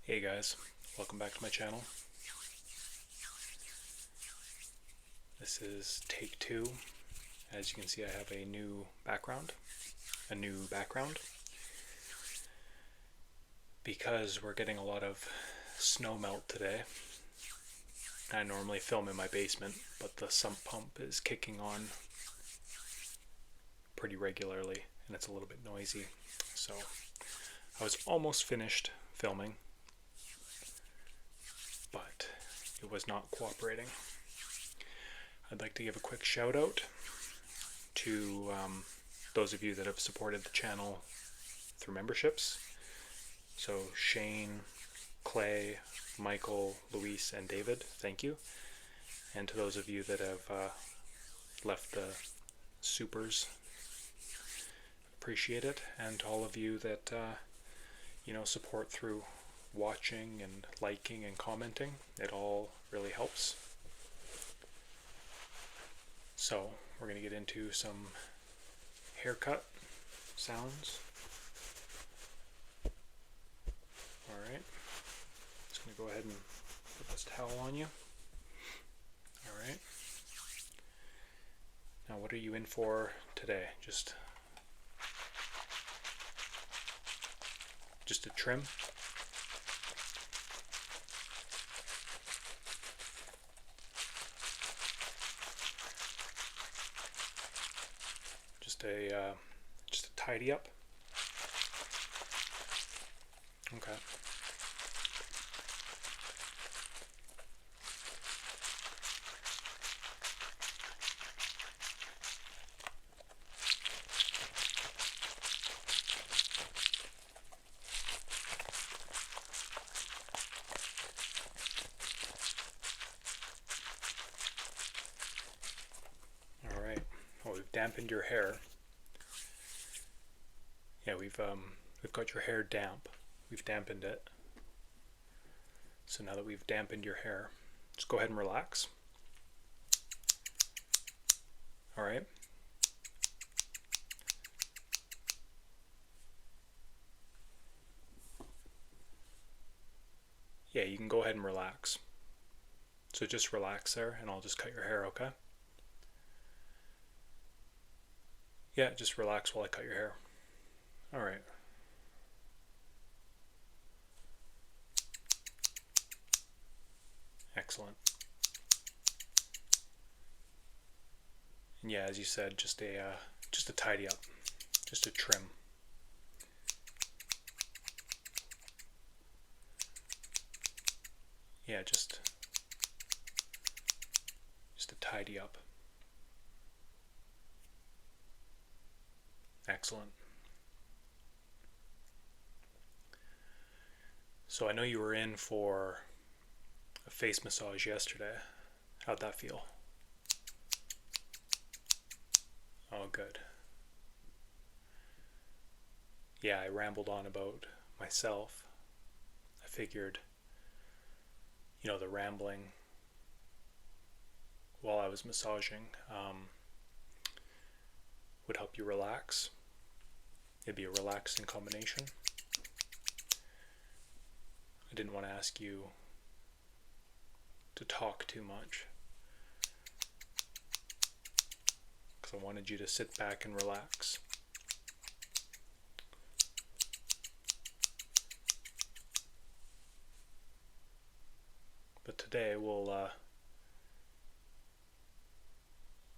Hey guys, welcome back to my channel. This is take 2. As you can see, I have a new background. Because we're getting a lot of snow melt today. I normally film in my basement, but the sump pump is kicking on pretty regularly and it's a little bit noisy. So I was almost finished filming, but it was not cooperating. I'd like to give a quick shout out to those of you that have supported the channel through memberships. So Shane, Clay, Michael, Luis, and David, thank you. And to those of you that have left the supers, appreciate it. And to all of you that support through watching and liking and commenting, it all really helps. So we're going to get into some haircut sounds. Alright, just going to go ahead and put this towel on you. Alright. Now what are you in for today? Just a trim? Just a tidy up? Okay. Alright. Well, we've dampened your hair. Yeah, we've got your hair damp. We've dampened it. So now that we've dampened your hair, just go ahead and relax. Alright. Yeah, you can go ahead and relax. So just relax there and I'll just cut your hair, okay? Yeah, just relax while I cut your hair. Alright. Excellent. And yeah, as you said, just a tidy up, just a trim. Yeah, just a tidy up. Excellent. So I know you were in for a face massage yesterday. How'd that feel? Oh, good. Yeah, I rambled on about myself. I figured, the rambling while I was massaging would help you relax. It'd be a relaxing combination. I didn't want to ask you to talk too much because I wanted you to sit back and relax. But today we'll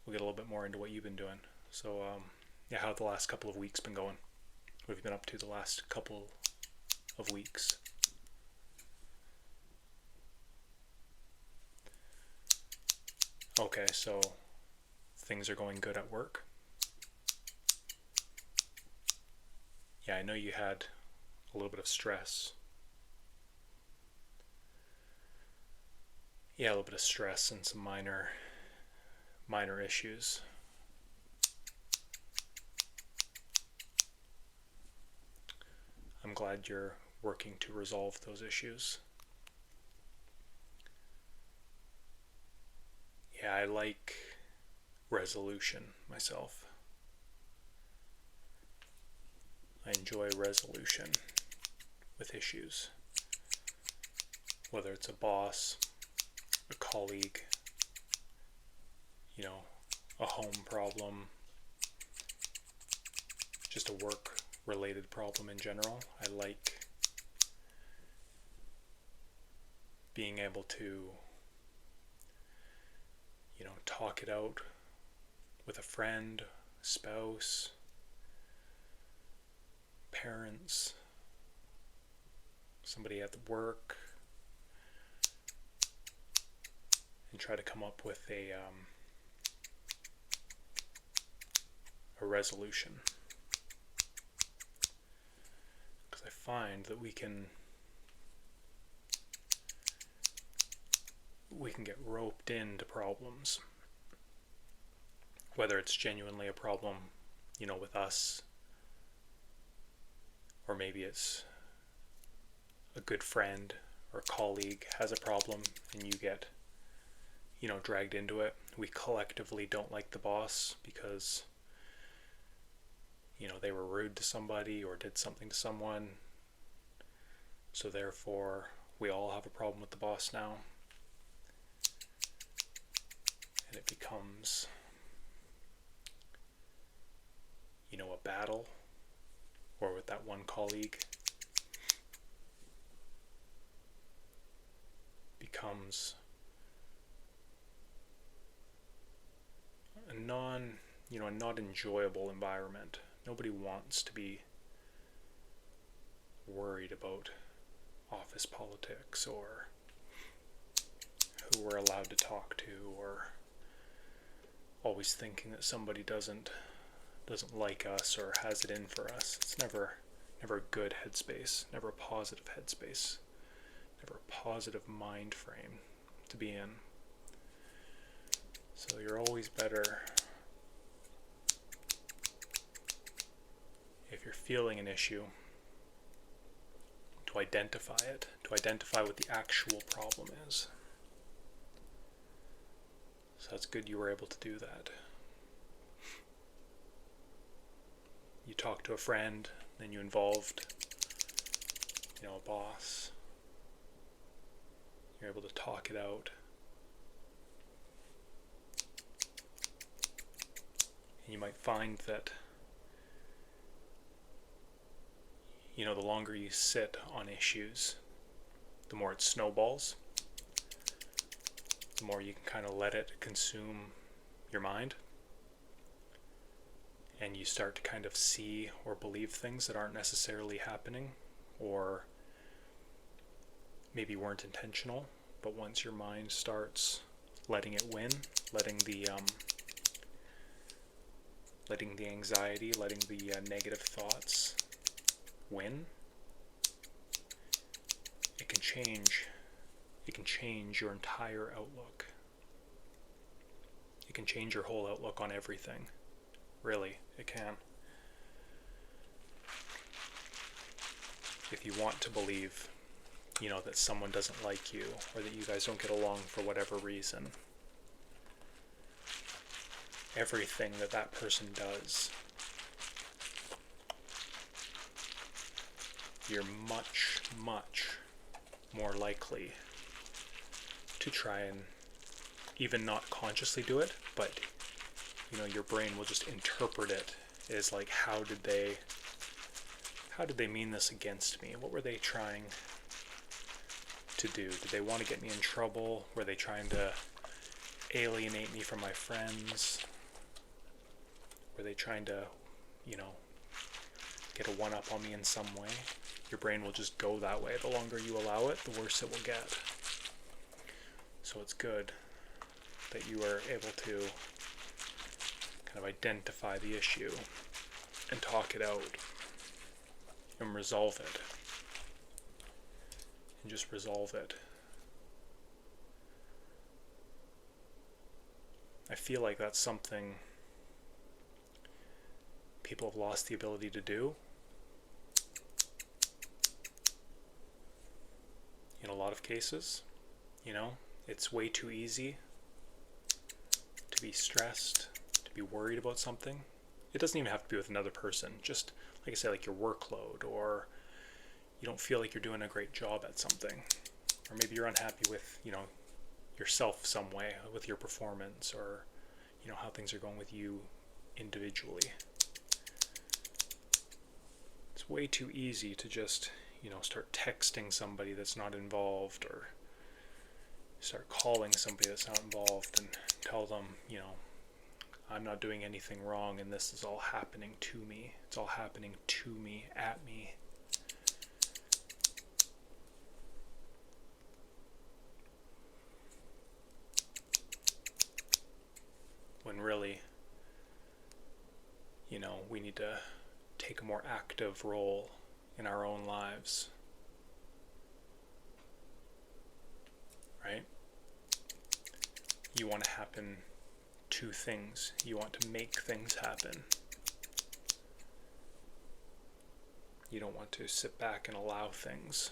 get a little bit more into what you've been doing. So yeah, how have the last couple of weeks been going? What have you been up to the last couple of weeks? Okay, so things are going good at work. Yeah, I know you had a little bit of stress. Yeah, a little bit of stress and some minor issues. I'm glad you're working to resolve those issues. Yeah, I like resolution myself. I enjoy resolution with issues. whether it's a boss, a colleague, a home problem, just a work-related problem in general. I like being able to, talk it out with a friend, spouse, parents, somebody at the work, and try to come up with a resolution. Because I find that we can get roped into problems, whether it's genuinely a problem, with us, or maybe it's a good friend or colleague has a problem and you get, dragged into it. We collectively don't like the boss because, they were rude to somebody or did something to someone. So therefore, we all have a problem with the boss now. And it becomes, a battle, or with that one colleague, becomes a not enjoyable environment. Nobody wants to be worried about office politics or who we're allowed to talk to, or always thinking that somebody doesn't like us or has it in for us. It's never a good headspace, never a positive headspace, never a positive mind frame to be in. So you're always better, if you're feeling an issue, to identify it, to identify what the actual problem is. So that's good you were able to do that. You talked to a friend, then you involved, a boss. You're able to talk it out. And you might find that, the longer you sit on issues, the more it snowballs, the more you can kind of let it consume your mind. And you start to kind of see or believe things that aren't necessarily happening, or maybe weren't intentional. But once your mind starts letting it win, letting the anxiety, letting the negative thoughts win, it can change your entire outlook. It can change your whole outlook on everything. Really, it can. If you want to believe, that someone doesn't like you, or that you guys don't get along for whatever reason, everything that person does, you're much, much more likely to try and even not consciously do it, but your brain will just interpret it as like, how did they mean this against me? What were they trying to do? Did they want to get me in trouble? Were they trying to alienate me from my friends? Were they trying to, get a one-up on me in some way? Your brain will just go that way. The longer you allow it, the worse it will get. So it's good that you are able to kind of identify the issue and talk it out and resolve it. And just resolve it. I feel like that's something people have lost the ability to do. In a lot of cases, it's way too easy to be stressed, to be worried about something. It doesn't even have to be with another person. Just, like I say, like your workload, or you don't feel like you're doing a great job at something. Or maybe you're unhappy with, yourself some way, with your performance, or, how things are going with you individually. It's way too easy to just, start texting somebody that's not involved, or start calling somebody that's not involved and tell them, I'm not doing anything wrong and this is all happening to me. It's all happening to me, at me. When really, we need to take a more active role in our own lives. Right? You want to happen to things. You want to make things happen. You don't want to sit back and allow things.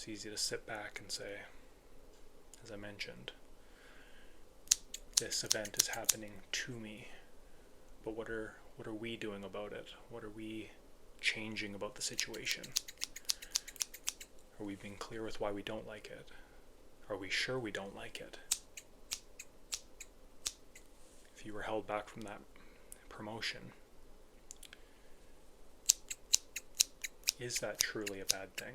It's easy to sit back and say, as I mentioned, this event is happening to me, but what are we doing about it? What are we changing about the situation? Are we being clear with why we don't like it? Are we sure we don't like it? If you were held back from that promotion, is that truly a bad thing?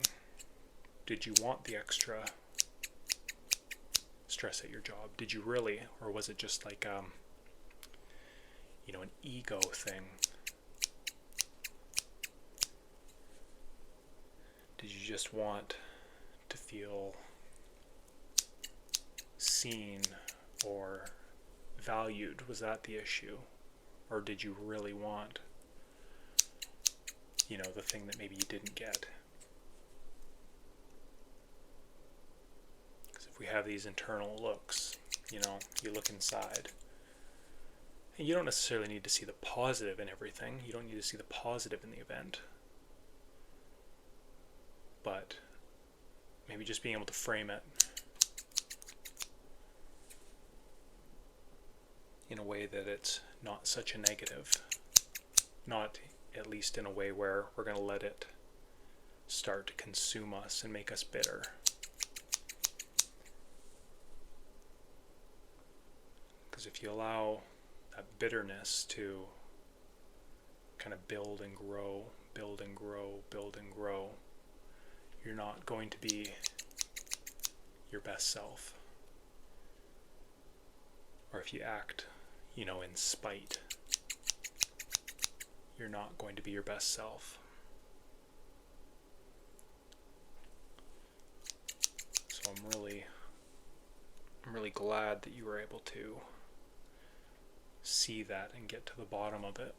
Did you want the extra stress at your job? Did you really? Or was it just like, an ego thing? Did you just want to feel seen or valued? Was that the issue? Or did you really want, the thing that maybe you didn't get? Because if we have these internal looks, you look inside. And you don't necessarily need to see the positive in everything. You don't need to see the positive in the event. But maybe just being able to frame it in a way that it's not such a negative. Not at least in a way where we're going to let it start to consume us and make us bitter. Because if you allow that bitterness to kind of build and grow, you're not going to be your best self. Or if you act, in spite, you're not going to be your best self. So I'm really glad that you were able to see that and get to the bottom of it.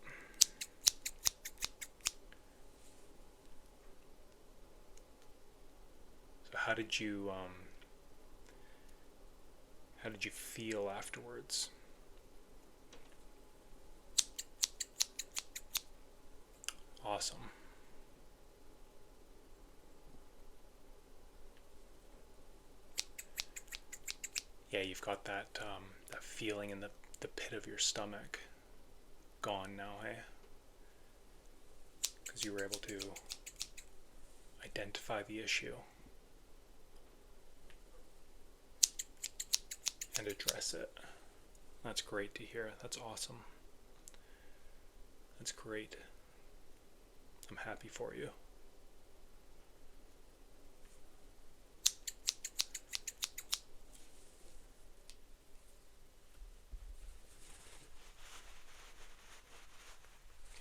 So how did you feel afterwards? Awesome. Yeah, you've got that feeling in the pit of your stomach gone now, hey? Because you were able to identify the issue and address it. That's great to hear. That's awesome. That's great. I'm happy for you.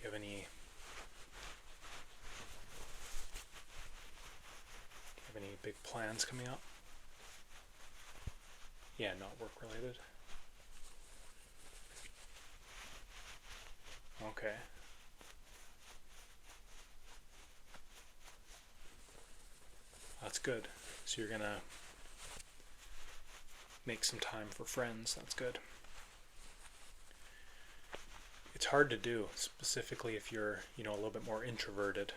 Do you have any big plans coming up? Yeah, not work related. Okay. That's good. So you're gonna make some time for friends. That's good. It's hard to do, specifically if you're, a little bit more introverted.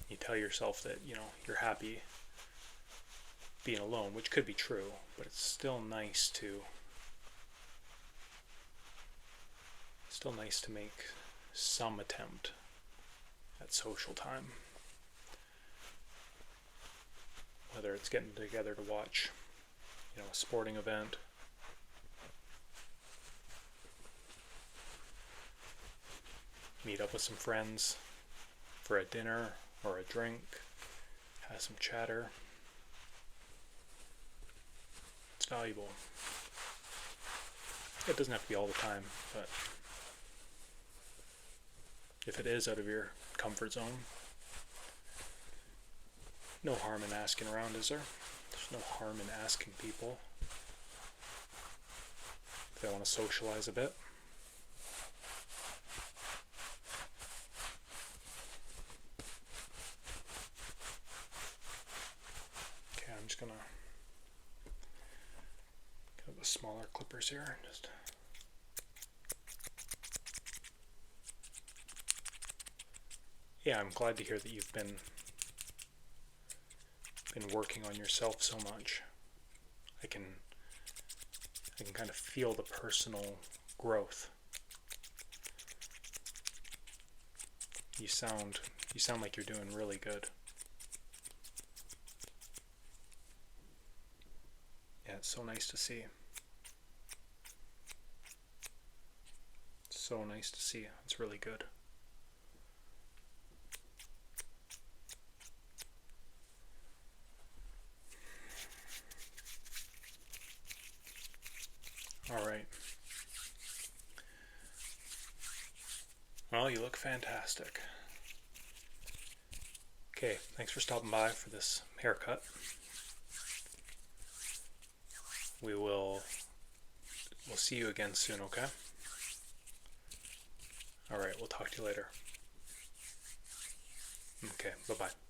You tell yourself that, you're happy being alone, which could be true, but it's still nice to Still nice to make some attempt at social time. Whether it's getting together to watch, a sporting event, meet up with some friends for a dinner or a drink, have some chatter. It's valuable. It doesn't have to be all the time, but if it is out of your comfort zone, no harm in asking around, is there? There's no harm in asking people if they want to socialize a bit. Okay, I'm just gonna get the smaller clippers here. Yeah, I'm glad to hear that you've been working on yourself so much. I can kind of feel the personal growth. You sound like you're doing really good. Yeah, it's so nice to see. So nice to see. It's really good. All right. Well, you look fantastic. Okay, thanks for stopping by for this haircut. We'll see you again soon, okay? All right, we'll talk to you later. Okay, bye-bye.